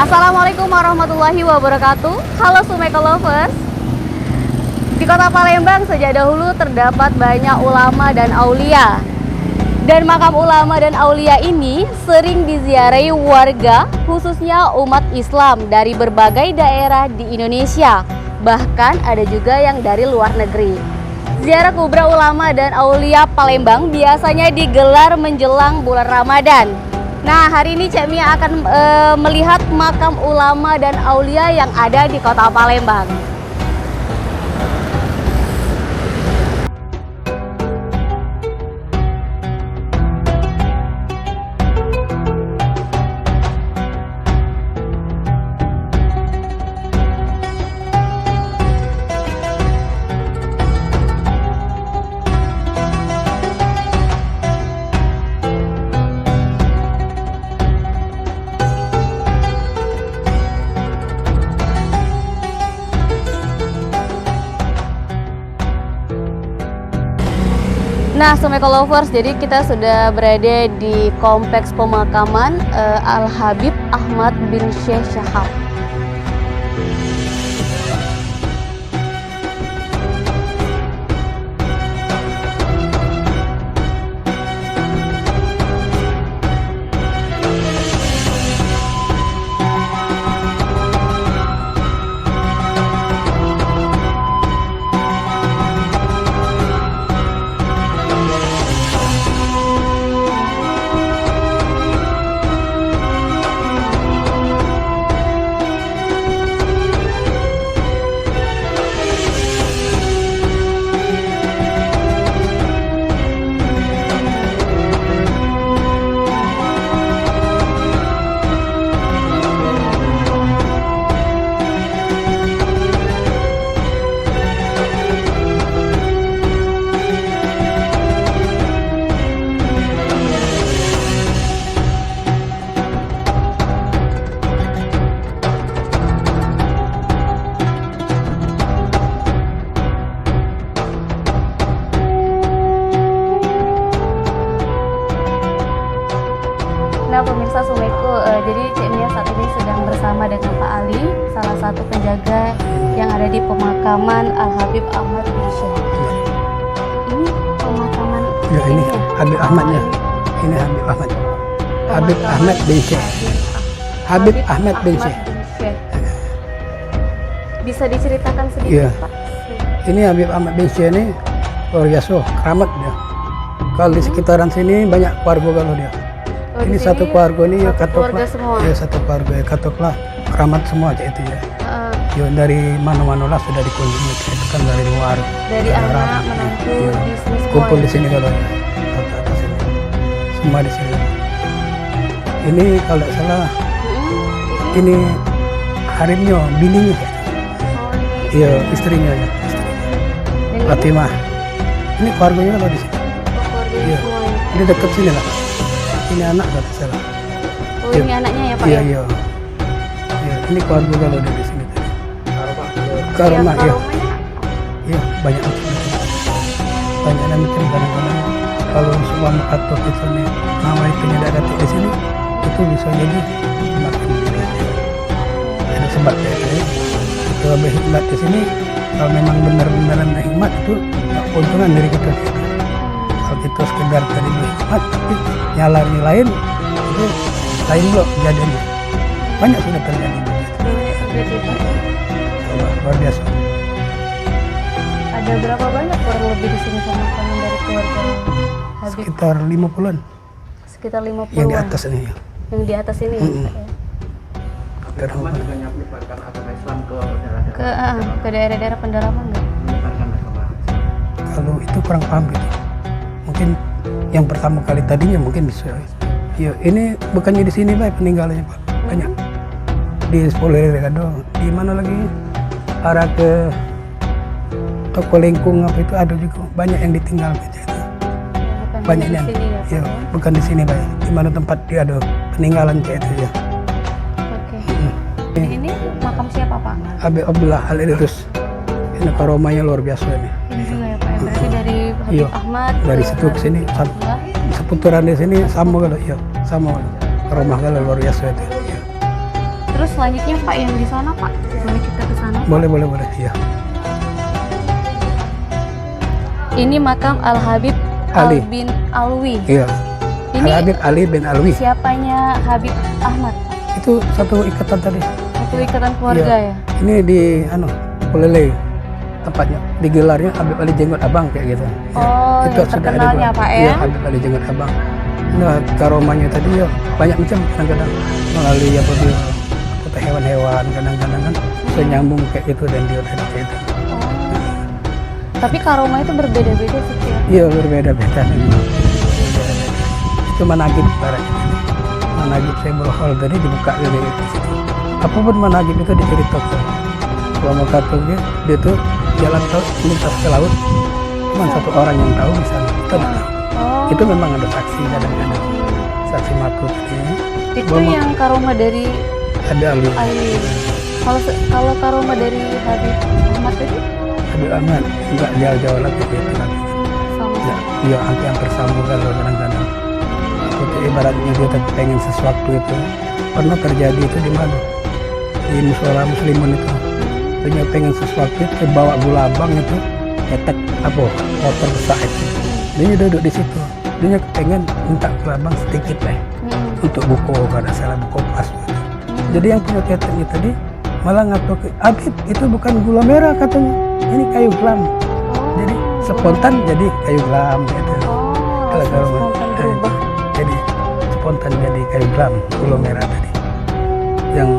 Assalamualaikum warahmatullahi wabarakatuh. Halo Sumeko Lovers. Di kota Palembang sejak dahulu terdapat banyak ulama dan aulia. Dan makam ulama dan aulia ini sering diziarahi warga, khususnya umat Islam dari berbagai daerah di Indonesia. Bahkan ada juga yang dari luar negeri. Ziarah kubra ulama dan aulia Palembang biasanya digelar menjelang bulan Ramadan. Nah, hari ini Cek Mia akan melihat makam ulama dan aulia yang ada di kota Palembang. Nah, Sumeko Lovers, jadi kita sudah berada di kompleks pemakaman Al-Habib Ahmad bin Syekh Syahab. Nah, pemirsa Sumeko, jadi Cek Mia saat ini sedang bersama dengan Pak Ali, salah satu penjaga yang ada di pemakaman Al-Habib Ahmad bin Syekh. Ini pemakaman ya, ini Habib Ahmadnya. Ini Habib Ahmad. Habib Ahmad bin Syekh. Habib Ahmad bin Syekh. Bisa diceritakan sedikit, Ya. Pak? Ini Habib Ahmad bin Syekh ini luar biasa, keramat dia. Kalau di sekitaran sini banyak keluarga kalau dia. Oh, Ini di satu sini keluarga ini ya katok keluarga lah. semua. Ya, satu keluarga ya katok lah. Keramat semua cak itu ya. Ya dari mana-mana lah sudah dikunjungi. Itu kan dari luar. Dari daerah, anak, menantu, iya. di sini semua. Kumpul ya? di sini kalau ya. Atas sini. Semua di sini. Ini kalau tidak salah ini harimnya, bininya. Oh, ini Iya, istrinya ya. Istrinya. Dan Fatimah. Ini keluarganya kalau di sini. keluarga Iya. semua ya? Ini dekat sini lah. Ini anak kalau tidak salah. Oh, Iya. ini anaknya ya, Pak? Iya, ya? iya. Ya, ini keluarga kalau dia di sini tadi. Ke Iya, rumah, ya. rumahnya Iya, banyak macam. Banyak macam kadang-kadang kalau semua atau itu nih nama itu tidak ada di sini, itu bisa jadi makin diri. Ada sebab ya itu. Itu lebih hikmat di sini. Kalau memang benar-benar ada hikmat itu keuntungan dari kita. Kalau kita sekedar tadi hikmat tapi nyalari lain itu lain loh kejadiannya. Banyak sudah terjadi begitu. terjadi, Pak. Luar biasa. Ada berapa banyak kurang lebih di sini pemakaman dari keluarga Habib? Sekitar 50-an Sekitar 50-an. yang di atas ini ya. Yang di atas ini. Mm-mm. Pak, ya? Agama juga menyebarkan agama Islam ke daerah-daerah. Ke daerah-daerah pendalaman nggak? Menyebarkan agama. Kalau itu kurang paham gitu. Mungkin yang pertama kali tadinya mungkin bisa. Ya ini bukannya di sini Pak peninggalannya Pak. Banyak. Di Spoiler Gado. Di mana lagi? Arah ke Toko Lengkung apa itu ada juga banyak yang ditinggal gitu. Bukan Banyak hanya yang di sini ya, Pak, ya, ya? bukan di sini Pak. Di mana tempat dia ada peninggalan kayak itu ya. Oke. Ini makam siapa, Pak? Habib Abdullah Al-Idrus. Ini karomanya luar biasa ini. Ini juga ya, Pak. Berarti dari Habib Iya. Ahmad Dari situ ke sini Abdullah. seputaran di sini sama kalau iya sama karomah kalau luar biasa itu. Iya. Terus selanjutnya Pak yang di sana Pak, boleh kita ke sana? Boleh, ya. Ini makam Al Habib Ali. Al bin Alwi. Iya. Ini Habib Ali bin Alwi. siapanya Habib Ahmad? Itu satu ikatan tadi. Satu ikatan keluarga ya? Ini di Pelele tempatnya. Digelarnya Habib Ali Jenggot Abang kayak gitu. Oh, yang sudah terkenalnya, Pak. Pak, ya? Iya, Habib Ali Jenggot Abang. Nah, karomanya tadi ya banyak macam, kadang-kadang melalui apabila foto hewan-hewan, kadang-kadang kan bisa nyambung kayak gitu dan dia kayak gitu. Oh. Tapi karoma itu berbeda-beda sih ya? Iya, berbeda-beda memang. Itu managib ibaratnya. Managib saya berhal tadi dibuka dari situ. Apapun managib itu diceritakan. Kalau mau katanya dia tuh jalan lintas ke laut, cuma satu orang yang tahu di sana. Kita nggak tahu. Oh. Itu memang ada saksi, kadang-kadang saksi mata tadi. Itu yang karoma dari Ada Ali. Ali. Kalau karoma dari Habib Ahmad tadi Habib Ahmad nggak jauh-jauh lagi gitu kan. sama. Ya, dia hampir sama kalau kadang-kadang. Seperti ibaratnya dia tapi pengen sesuatu itu pernah terjadi itu di mana? Di musola muslimun itu. Dia pengen sesuatu itu bawa gulabang itu ketek apa motor besar itu. Dia duduk di situ. Dia pengen minta gulabang sedikit untuk buku kalau ada salah buku pas. Jadi yang punya keteknya tadi malah ngaku Habib itu bukan gula merah katanya, ini kayu gelam. Jadi spontan jadi kayu gelam gitu. Kalau Spontan berubah. jadi spontan jadi kayu gelam gula merah tadi. Yang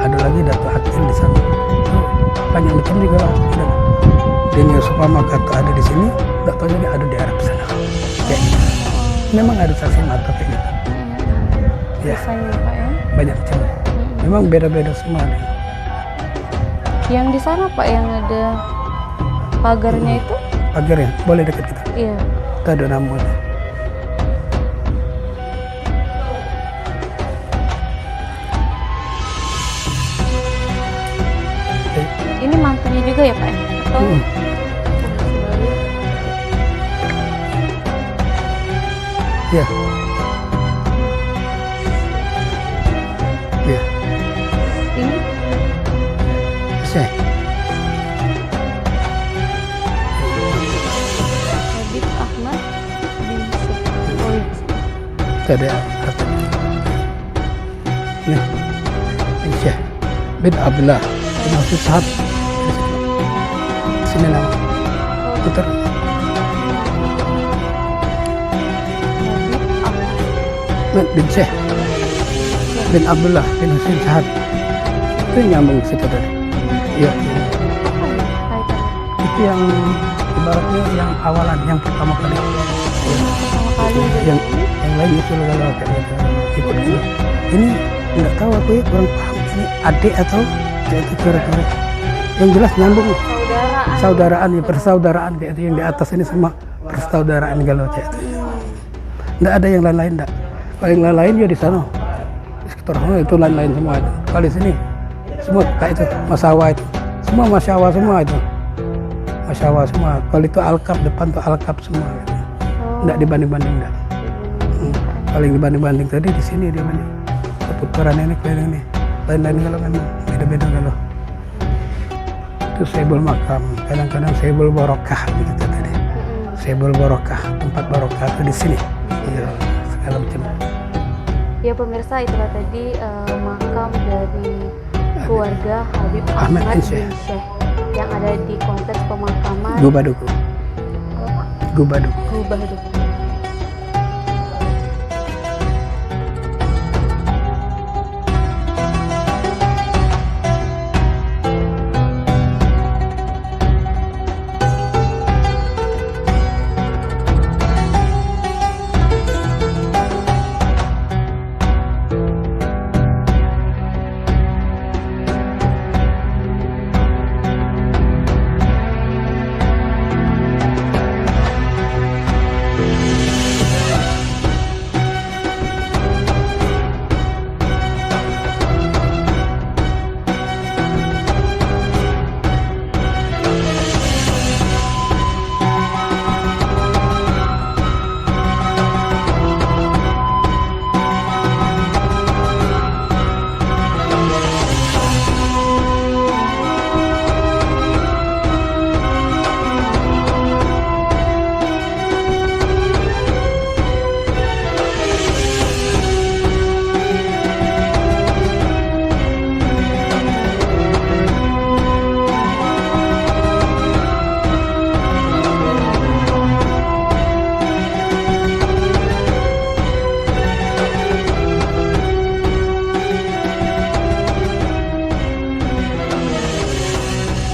ada lagi Dato' Hakim di sana. Itu banyak macam juga lah. Dini Supama kata ada di sini, nggak tahu jadi ada di Arab sana. Kayak gitu. Memang ada saksi mata kayak gitu. Ya, Biasanya Pak ya. banyak macam. Memang beda-beda semua. Yang di sana Pak yang ada pagarnya itu? Pagar ya, boleh dekat kita. Iya. Kita ada namanya. Ini mantunya juga ya Pak? Atau Ya. Ya, ini saya. Habib Ahmad bin Syekh. Oh, iya. Kita ada katanya. Nih, ini Syekh bin Abdullah bin Hafiz Sahab. Sini nama. Putar. Habib Ahmad. Bin Syekh bin Abdullah bin Husin Sahab. Itu nyambung ke situ tadi. Iya. Apa ya kaitannya? Itu yang ibaratnya yang awalan, yang pertama kali. Pertama kali dari yang ini. yang lain itu kalau kayak gitu ikut gitu. Ini nggak tahu aku ya, kurang paham ini adik atau kayak itu kira-kira. Yang jelas nyambung saudaraan ya, persaudaraan kayak itu yang di atas ini semua persaudaraan kalau kayak itu. Nggak ada yang lain-lain nggak. Kalau yang lain-lain ya di sana. Di sekitar sana itu lain-lain semua itu. Kalau di sini semua kayak itu masawa itu. Semua masyawa semua itu. Masyawa semua. Kalau itu alkap depan tuh alkap semua. Gitu. Nggak dibanding-banding nggak. Paling dibanding-banding tadi di sini dia banyak seputaran ini keliling ini lain-lain kalau memang beda-beda kalau itu sebel makam kadang-kadang sebel barokah gitu tadi sebel barokah tempat barokah itu di sini iya segala macam Ya pemirsa, itulah tadi makam dari keluarga Habib Ahmad Ahmad bin bin Syekh. Syekh yang ada di kompleks pemakaman Gubaduku Gubah.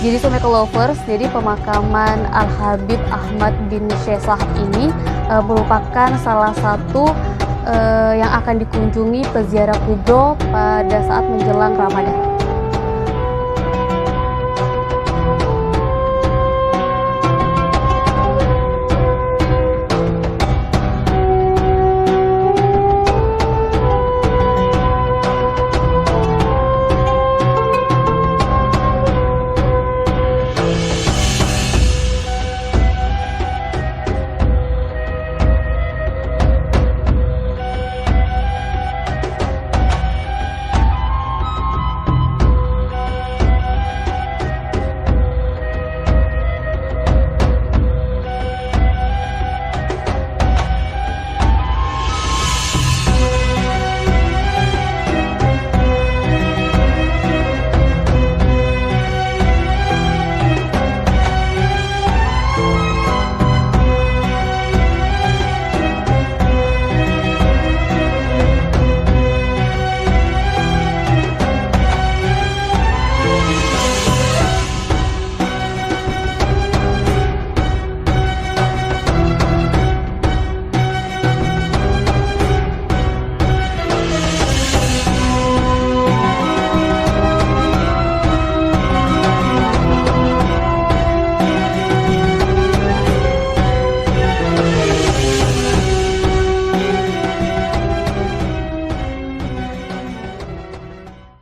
Jadi Sumekel Lovers, jadi pemakaman Al Habib Ahmad bin Syesah ini merupakan salah satu yang akan dikunjungi peziarah kubro pada saat menjelang Ramadan.